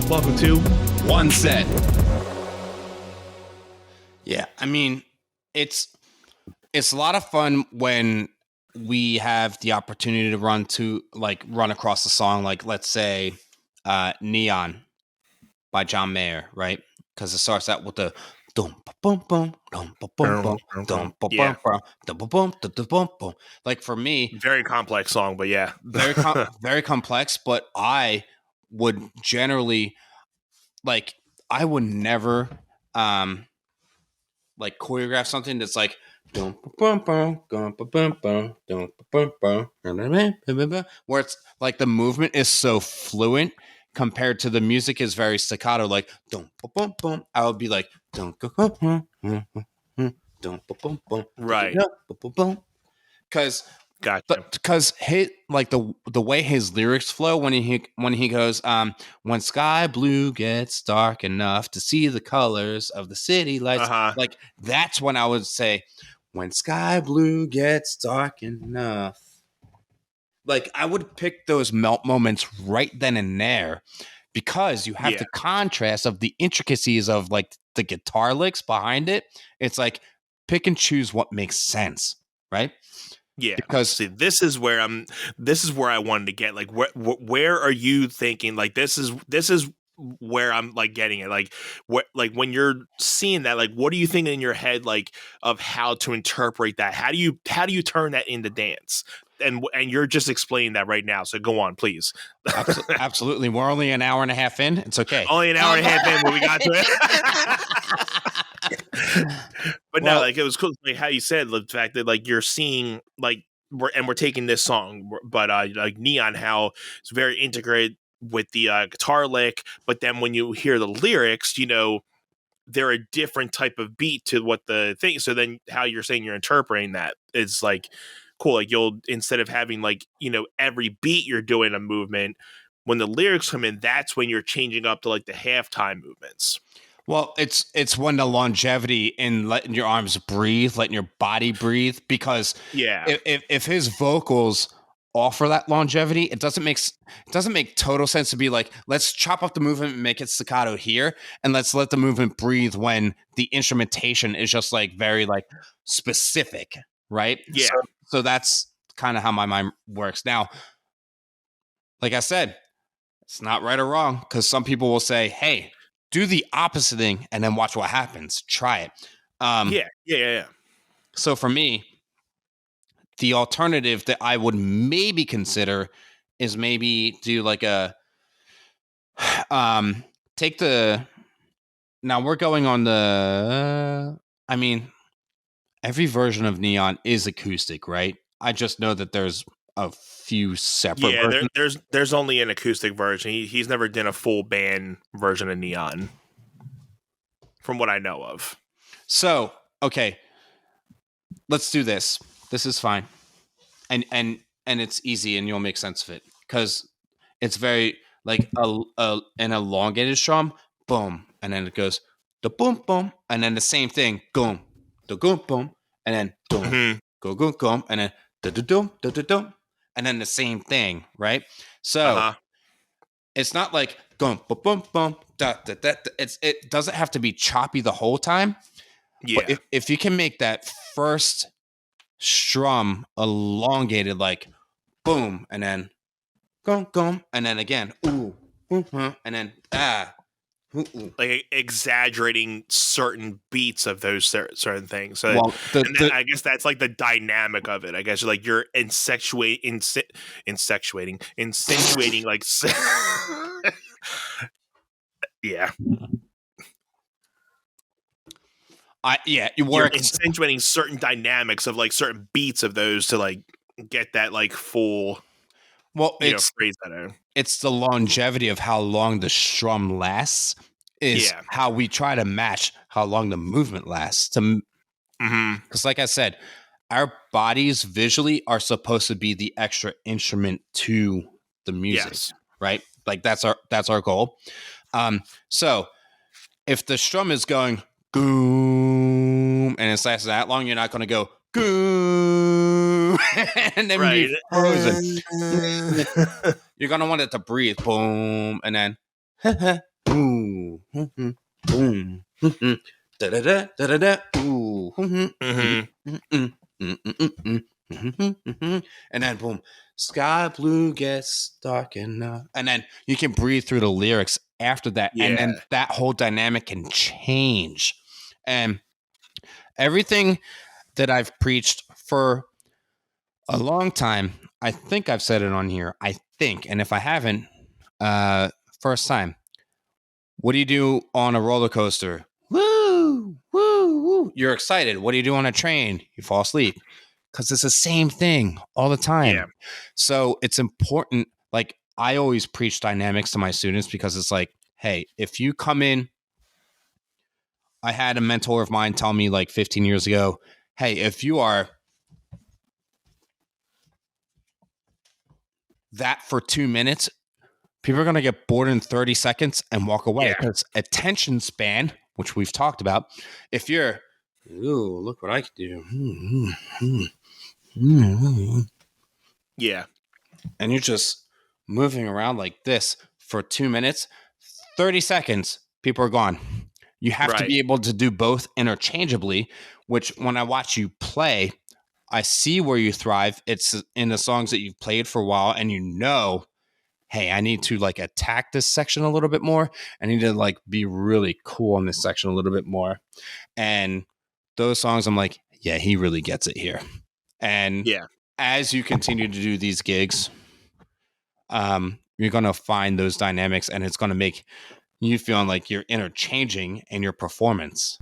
Welcome to One Set. Yeah, I mean, it's a lot of fun when we have the opportunity to run across a song like, let's say, Neon by John Mayer, right? Because it starts out with the dum bum bum dum bum bum dum bum Yeah. bum dum bum bum bum. Like, for me, Very complex song, but yeah. very complex. But I would generally I would never like choreograph something that's like where it's like the movement is so fluent compared to the music is very staccato, like I would be like Right. because Gotcha. the way his lyrics flow when he goes, when sky blue gets dark enough to see the colors of the city lights, like that's when I would say, when sky blue gets dark enough. Like, I would pick those melt moments right then and there, because you have the contrast of the intricacies of like the guitar licks behind it. It's like, pick and choose what makes sense, right? Yeah, Because see, this is where I wanted to get, like, where are you thinking, like, this is where I'm like getting it, like, what, like, when you're seeing that, like, what are you thinking in your head, like, of how to interpret that? How do you turn that into dance? And you're just explaining that right now, so go on, please. Absolutely. We're only an hour and a half in. It's okay. Only an hour and a half in when we got to it. But no, like, it was cool, like how you said the fact that, like, you're seeing, like, we're taking this song, but like Neon, how it's very integrated with the guitar lick, but then when you hear the lyrics, you know, they're a different type of beat to what the thing. So then how you're saying you're interpreting that is like cool. Like, you'll, instead of having, like, you know, every beat you're doing a movement, when the lyrics come in, that's when you're changing up to like the halftime movements. Well, it's when the longevity in letting your arms breathe, letting your body breathe, because if his vocals offer that longevity, it doesn't make total sense to be like, let's chop up the movement and make it staccato here, and let's let the movement breathe when the instrumentation is just like very like specific, right? Yeah. So that's kind of how my mind works. Now, like I said, it's not right or wrong, because some people will say, hey, do the opposite thing and then watch what happens. Try it. Yeah. So for me, the alternative that I would maybe consider is maybe do like a take the, now we're going on the I mean, every version of Neon is acoustic, right? I just know that there's a few separate versions. There's only an acoustic version. He's never done a full band version of Neon, from what I know of. So, okay, let's do this. This is fine. And it's easy, and you'll make sense of it, because it's very like an elongated strum, boom, and then it goes the boom boom, and then the same thing, boom, the boom boom, and then boom, go go go, and then da da dum da da dum, and then the same thing, right? So it's not like boom boom boom boom da da da. It doesn't have to be choppy the whole time. Yeah. But if you can make that first strum elongated, like boom, and then gum gum, and then again ooh, and then like exaggerating certain beats of those certain things. So, well, I guess that's like the dynamic of it. I guess like you're insinuating like yeah. You're insinuating certain dynamics of like certain beats of those to like get that like full. Well, phrase that out. It's the longevity of how long the strum lasts is how we try to match how long the movement lasts. Because, like I said, our bodies visually are supposed to be the extra instrument to the music, right? Like that's our goal. So if the strum is going boom and it's lasting that long, you're not going to go boom and then be frozen. You're going to want it to breathe boom and then Ooh, boom, da da da da da da. Ooh, and then boom, sky blue gets dark enough, and then you can breathe through the lyrics after that, and then Yeah. that whole dynamic can change. And everything that I've preached for a long time, I think I've said it on here. I think, and if I haven't, first time. What do you do on a roller coaster? Woo, woo, woo. You're excited. What do you do on a train? You fall asleep because it's the same thing all the time. Yeah. So it's important. Like I always preach dynamics to my students because it's like, hey, if you come in, I had a mentor of mine tell me like 15 years ago, hey, if you are that for 2 minutes, people are going to get bored in 30 seconds and walk away Yeah. because attention span, which we've talked about, if you're, ooh, look what I can do. Yeah. And you're just moving around like this for 2 minutes, 30 seconds, people are gone. You have to Right. be able to do both interchangeably, which when I watch you play, I see where you thrive. It's in the songs that you've played for a while and you know, hey, I need to like attack this section a little bit more. I need to like be really cool in this section a little bit more. And those songs, I'm like, yeah, he really gets it here. And Yeah. as you continue to do these gigs, you're going to find those dynamics and it's going to make you feeling like you're interchanging in your performance.